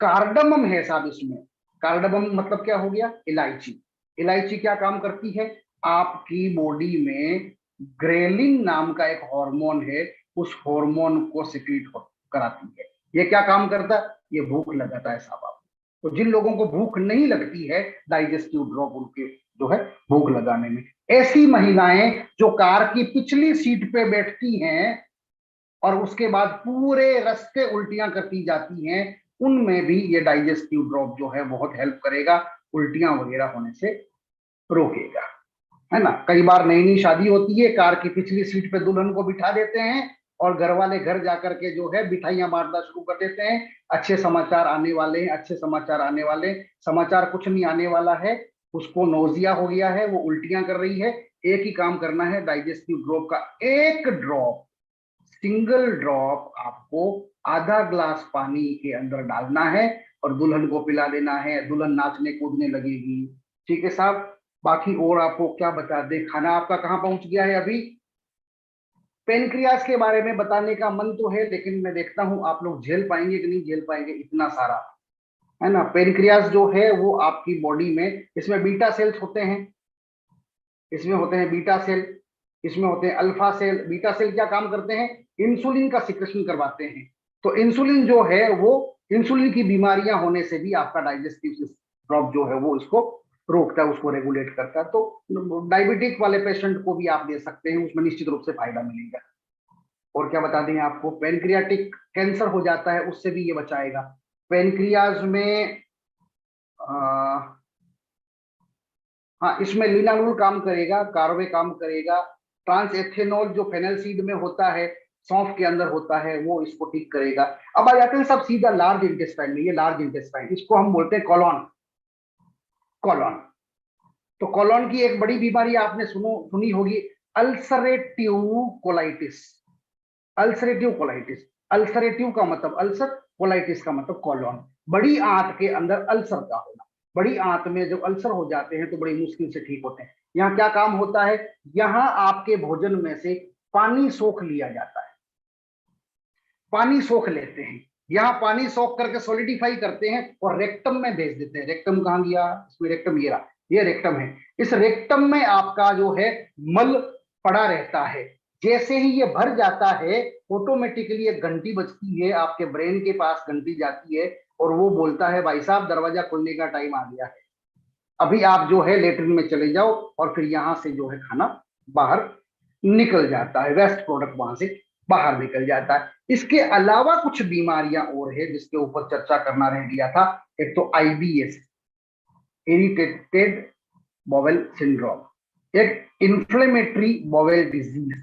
कार्डमम है साहब इसमें, कार्डमम मतलब क्या हो गया? इलायची। इलायची क्या काम करती है? आपकी बॉडी में ग्रेलिन नाम का एक हार्मोन है, उस हार्मोन को सिक्रीट कराती है। ये क्या काम करता है? ये भूख लगाता है साहब आपको। तो जिन लोगों को भूख नहीं लगती है, डाइजेस्टिव ड्रॉप उनके जो है भूख लगाने में। ऐसी महिलाएं जो कार की पिछली सीट पे बैठती हैं और उसके बाद पूरे रास्ते उल्टियां करती जाती हैं, उनमें भी ये डाइजेस्टिव ड्रॉप जो है बहुत हेल्प करेगा, उल्टियां वगैरह होने से रोकेगा, है ना। कई बार नई नई शादी होती है, कार की पिछली सीट पे दुल्हन को बिठा देते हैं और घर वाले घर जाकर के जो है मिठाइयां बांटना शुरू कर देते हैं। अच्छे समाचार आने वाले हैं, अच्छे समाचार आने वाले। समाचार कुछ नहीं आने वाला है, उसको नोजिया हो गया है, वो उल्टियां कर रही है। एक ही काम करना है, डाइजेस्टिव ड्रॉप का एक ड्रॉप, सिंगल ड्रॉप आपको आधा ग्लास पानी के अंदर डालना है और दुल्हन को पिला देना है। दुल्हन नाचने कूदने लगेगी, ठीक है साहब। बाकी और आपको क्या बता दे, खाना आपका कहाँ पहुंच गया है अभी? पेनक्रियास के बारे में बताने का मन तो है, लेकिन मैं देखता हूं आप लोग झेल पाएंगे कि नहीं झेल पाएंगे, इतना सारा, है ना। पेनक्रियास जो है वो आपकी बॉडी में, इसमें बीटा सेल्स होते हैं, इसमें होते हैं बीटा सेल, इसमें होते हैं अल्फा सेल। बीटा सेल क्या काम करते हैं? इंसुलिन का सिक्रेशन करवाते हैं। तो इंसुलिन जो है वो, इंसुलिन की बीमारियां होने से भी आपका डाइजेस्टिव ड्रॉप जो है वो इसको रोकता है, उसको रेगुलेट करता है। तो डायबिटिक वाले पेशेंट को भी आप दे सकते हैं, उसमें निश्चित रूप से फायदा मिलेगा। और क्या बता दें आपको, पेनक्रियाटिक कैंसर हो जाता है उससे भी ये बचाएगा। पेनक्रियाज में हाँ, इसमें लिनालूल काम करेगा, कार्वे काम करेगा, ट्रांस एथेनॉल जो फेनल सीड में होता है, सौंफ के अंदर होता है, वो इसको ठीक करेगा। अब आ जाते हैं सब सीधा लार्ज इंटेस्टाइन में। ये लार्ज इंटेस्टाइन, इसको हम बोलते हैं कॉलॉन। कॉलॉन, तो कॉलॉन की एक बड़ी बीमारी आपने सुनी होगी, ulcerative colitis. Ulcerative colitis, ulcerative का मतलब अल्सर, कोलाइटिस का मतलब कॉलॉन। बड़ी आंत के अंदर अल्सर का होना। बड़ी आंत में जब अल्सर हो जाते हैं तो बड़ी मुश्किल से ठीक होते हैं। यहाँ क्या काम होता है, यहाँ आपके भोजन में से पानी सोख लिया जाता है, पानी सोख लेते हैं, यहाँ पानी सोख करके सॉलिडिफाई करते हैं और रेक्टम में भेज देते हैं। रेक्टम कहाँ गया, इसमें रेक्टम, ये रेक्टम है। इस रेक्टम में आपका जो है मल पड़ा रहता है। जैसे ही ये भर जाता है, ऑटोमेटिकली एक घंटी बजती है, आपके ब्रेन के पास घंटी जाती है और वो बोलता है भाई साहब दरवाजा खोलने का टाइम आ गया है, अभी आप जो है लेटरिन में चले जाओ। और फिर यहां से जो है खाना बाहर निकल जाता है, वेस्ट प्रोडक्ट वहां से बाहर निकल जाता है। इसके अलावा कुछ बीमारियां और है जिसके ऊपर चर्चा करना रह गया था। एक तो आईबीएस, इरिटेटेड बॉवेल सिंड्रोम, एक inflammatory bowel disease,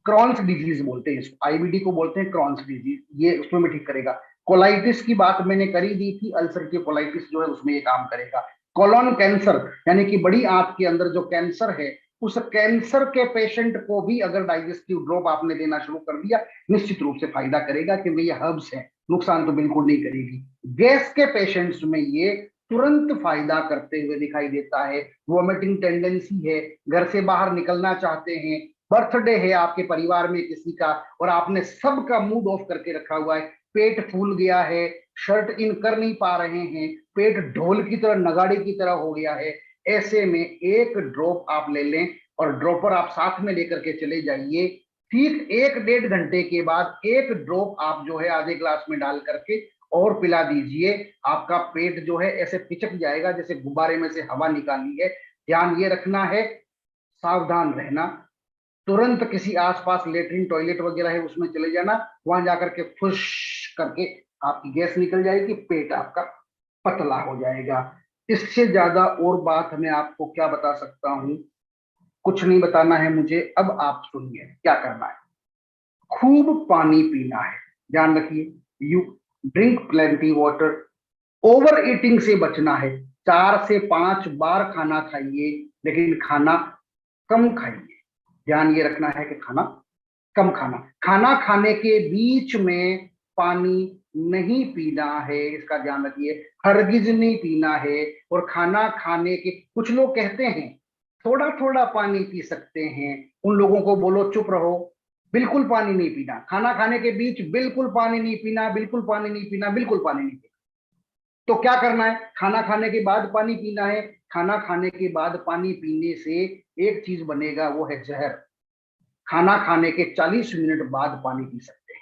Crohn's disease बोलते हैं इसको, आईबीडी को बोलते हैं क्रॉन्स डिजीज, ये उसमें भी ठीक करेगा। कोलाइटिस की बात मैंने करी दी थी, अल्सरेटिव कोलाइटिस जो है उसमें ये काम करेगा। कोलोन कैंसर यानी कि बड़ी आंत के अंदर जो कैंसर है, उस कैंसर के पेशेंट को भी अगर डाइजेस्टिव ड्रॉप आपने देना शुरू कर दिया, निश्चित रूप से फायदा करेगा, क्योंकि ये हर्ब्स है, नुकसान तो बिल्कुल नहीं करेगी। गैस के पेशेंट्स में ये तुरंत फायदा करते हुए दिखाई देता है। वॉमिटिंग टेंडेंसी है, घर से बाहर निकलना चाहते हैं, बर्थडे है आपके परिवार में किसी का और आपने सबका मूड ऑफ करके रखा हुआ है, पेट फूल गया है, शर्ट इन कर नहीं पा रहे हैं, पेट ढोल की तरह, नगाड़े की तरह हो गया है, ऐसे में एक ड्रॉप आप ले लें और ड्रॉपर आप साथ में लेकर के चले जाइए। ठीक 1-1.5 घंटे के बाद एक ड्रॉप आप जो है आधे ग्लास में डाल करके और पिला दीजिए। आपका पेट जो है ऐसे पिचक जाएगा जैसे गुब्बारे में से हवा निकाली है। ध्यान ये रखना है, सावधान रहना, तुरंत किसी आसपास लेटरिन टॉयलेट वगैरह है उसमें चले जाना, वहां जाकर के फुश करके आपकी गैस निकल जाएगी, पेट आपका पतला हो जाएगा। इससे ज्यादा और बात मैं आपको क्या बता सकता हूं, कुछ नहीं बताना है मुझे। अब आप सुनिए क्या करना है, खूब पानी पीना है, ध्यान रखिए, you drink plenty water. Over eating से बचना है, 4 से 5 बार खाना खाइए, लेकिन खाना कम खाइए। ध्यान ये रखना है कि खाना कम खाना, खाना खाने के बीच में पानी नहीं पीना है, इसका ध्यान रखिए, हरगिज नहीं पीना है। और खाना खाने के, कुछ लोग कहते हैं थोड़ा थोड़ा पानी पी सकते हैं, उन लोगों को बोलो चुप रहो, बिल्कुल पानी नहीं पीना, खाना खाने के बीच बिल्कुल पानी नहीं पीना, बिल्कुल पानी नहीं पीना, बिल्कुल पानी नहीं पीना। तो क्या करना है, खाना खाने के बाद पानी पीना है। खाना खाने के बाद पानी पीने से एक चीज बनेगा, वो है जहर। खाना खाने के 40 मिनट बाद पानी पी सकते हैं,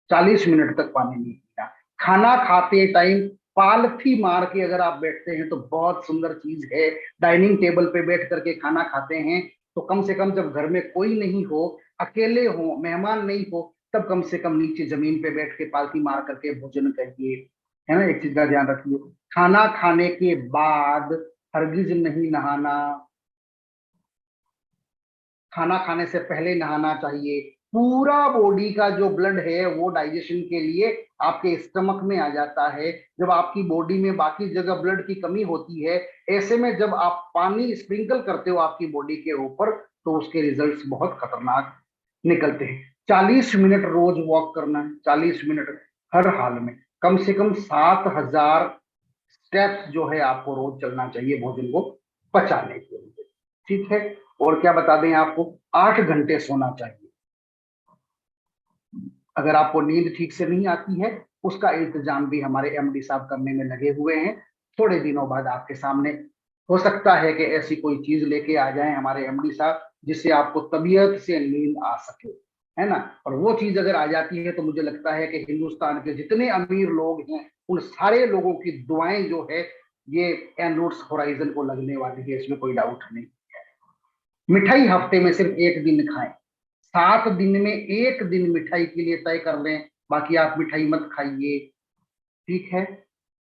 40 मिनट तक पानी नहीं पीना। खाना खाते टाइम पालथी मार के अगर आप बैठते हैं तो बहुत सुंदर चीज है। डाइनिंग टेबल पे बैठ करके खाना खाते हैं तो कम से कम जब घर में कोई नहीं हो, अकेले हो, मेहमान नहीं हो, तब कम से कम नीचे जमीन पे बैठ के पालथी मार करके भोजन करिए, है ना। एक चीज का ध्यान रखिए, खाना खाने के बाद हरगिज नहीं नहाना, खाना खाने से पहले नहाना चाहिए। पूरा बॉडी का जो ब्लड है वो डाइजेशन के लिए आपके स्टमक में आ जाता है। जब आपकी बॉडी में बाकी जगह ब्लड की कमी होती है, ऐसे में जब आप पानी स्प्रिंकल करते हो आपकी बॉडी के ऊपर, तो उसके रिजल्ट्स बहुत खतरनाक निकलते हैं। 40 मिनट रोज वॉक करना है, 40 मिनट हर हाल में, कम से कम 7000 स्टेप्स जो है आपको रोज चलना चाहिए भोजन को पचाने के लिए, ठीक है। और क्या बता दें आपको, 8 घंटे सोना चाहिए। अगर आपको नींद ठीक से नहीं आती है, उसका इंतजाम भी हमारे एमडी साहब करने में लगे हुए हैं। थोड़े दिनों बाद आपके सामने हो सकता है कि ऐसी कोई चीज लेके आ जाए हमारे एमडी साहब जिससे आपको तबीयत से नींद आ सके। है ना। और वो चीज अगर आ जाती है तो मुझे लगता है कि हिंदुस्तान के जितने अमीर लोग हैं उन सारे लोगों की दुआएं जो है ये एन रूट्स होराइजन को लगने वाली है, इसमें कोई डाउट नहीं। मिठाई हफ्ते में सिर्फ एक दिन खाएं, 7 दिन में एक दिन मिठाई के लिए तय कर लें, बाकी आप मिठाई मत खाइए, ठीक है।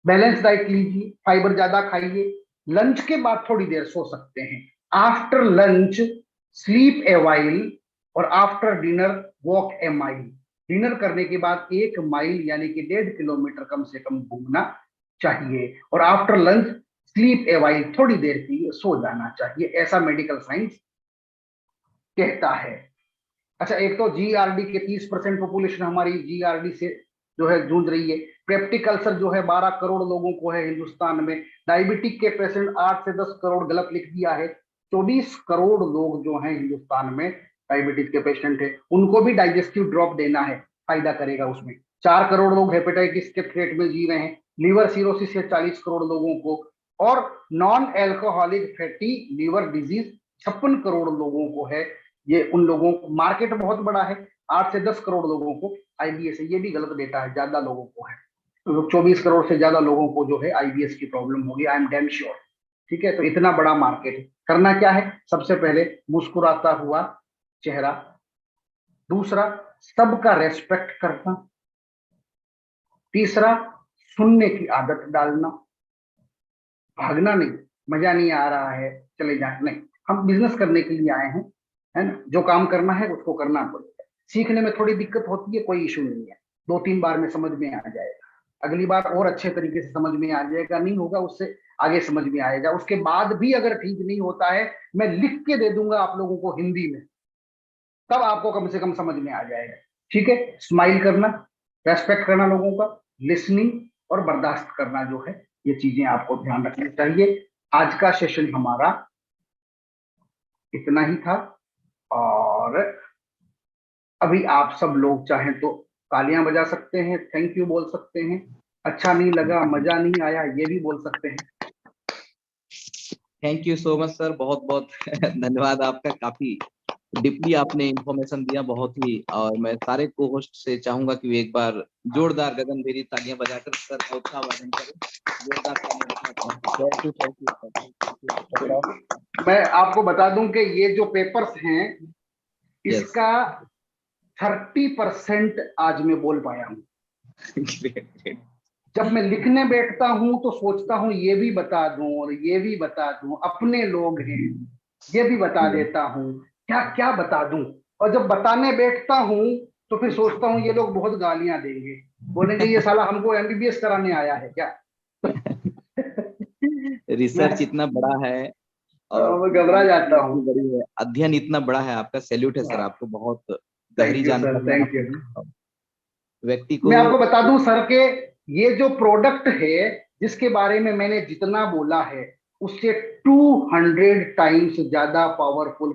बैलेंस डाइट लीजिए, फाइबर ज्यादा खाइए, लंच के बाद थोड़ी देर सो सकते हैं, after lunch sleep a while, और आफ्टर डिनर वॉक ए माइल। डिनर करने के बाद 1 माइल यानी कि 1.5 किलोमीटर कम से कम घूमना चाहिए, और after lunch sleep a while, थोड़ी देर के लिए सो जाना चाहिए, ऐसा मेडिकल साइंस कहता है। अच्छा, एक तो जीआरडी के 30% पॉपुलेशन हमारी जीआरडी से जो है जूझ रही है। पेप्टिक अल्सर जो है 12 करोड़ लोगों को है हिंदुस्तान में। डायबिटिक के पेशेंट 8 से 10 करोड़, गलत लिख दिया है, 24 करोड़ लोग जो हैं हिंदुस्तान में डायबिटीज के पेशेंट है, उनको भी डाइजेस्टिव ड्रॉप देना है, फायदा करेगा उसमें। 4 करोड़ लोग हेपेटाइटिस के थ्रेट में जी रहे हैं, लीवर सिरोसिस है 40 करोड़ लोगों को, और non alcoholic fatty liver disease 56 crore लोगों को है। ये उन लोगों को, मार्केट बहुत बड़ा है, 8 से 10 करोड़ लोगों को आईबीएस है। ये भी गलत डेटा है, ज्यादा लोगों को है, तो 24 करोड़ से ज्यादा लोगों को जो है आईबीएस की प्रॉब्लम होगी, आई एम डैम श्योर, ठीक है। तो इतना बड़ा मार्केट है, करना क्या है, सबसे पहले मुस्कुराता हुआ चेहरा, दूसरा सबका रेस्पेक्ट करना, तीसरा सुनने की आदत डालना, भागना नहीं, मजा नहीं आ रहा है चले जाए नहीं, हम बिजनेस करने के लिए आए हैं, है ना, जो काम करना है उसको करना पड़ेगा। सीखने में थोड़ी दिक्कत होती है, कोई इशू नहीं है, 2-3 बार में समझ में आ जाएगा, अगली बार और अच्छे तरीके से समझ में आ जाएगा, नहीं होगा उससे आगे समझ में आएगा। उसके बाद भी अगर ठीक नहीं होता है, मैं लिख के दे दूंगा आप लोगों को हिंदी में, तब आपको कम से कम समझ में आ जाएगा, ठीक है। स्माइल करना, रेस्पेक्ट करना लोगों का, लिसनिंग और बर्दाश्त करना जो है, ये चीजें आपको ध्यान रखनी चाहिए। आज का सेशन हमारा इतना ही था, और अभी आप सब लोग चाहें तो तालियां बजा सकते हैं, थैंक यू बोल सकते हैं, अच्छा नहीं लगा, मजा नहीं आया, ये भी बोल सकते हैं। Thank you so much sir, बहुत बहुत धन्यवाद आपका, काफी डीपली आपने इंफॉर्मेशन दिया, बहुत ही। और मैं सारे को होस्ट से चाहूंगा कि वे एक बार जोरदार गगनभेदी तालियां बजाकर सर का उत्साह वर्धन करें। जोरदार तालियां। मैं आपको बता दूं कि ये जो पेपर्स हैं इसका 30% आज मैं बोल पाया हूं। जब मैं लिखने बैठता हूं तो सोचता हूं ये भी बता दूं और ये भी बता दूं, अपने लोग हैं ये भी बता देता हूं, क्या क्या बता दूं। और जब बताने बैठता हूं तो फिर सोचता हूं ये लोग बहुत गालियां देंगे, बोलेंगे ये साला हमको एमबीबीएस कराने आया है क्या। रिसर्च इतना बड़ा है और मैं घबरा जाता हूँ। बड़ी है, अध्ययन इतना बड़ा है आपका, सैल्यूट है सर आपको, बहुत गहरी जानकारी व्यक्ति को। मैं आपको बता दूं सर के ये जो प्रोडक्ट है जिसके बारे में मैंने जितना बोला है उससे 200 टाइम्स ज्यादा पावरफुल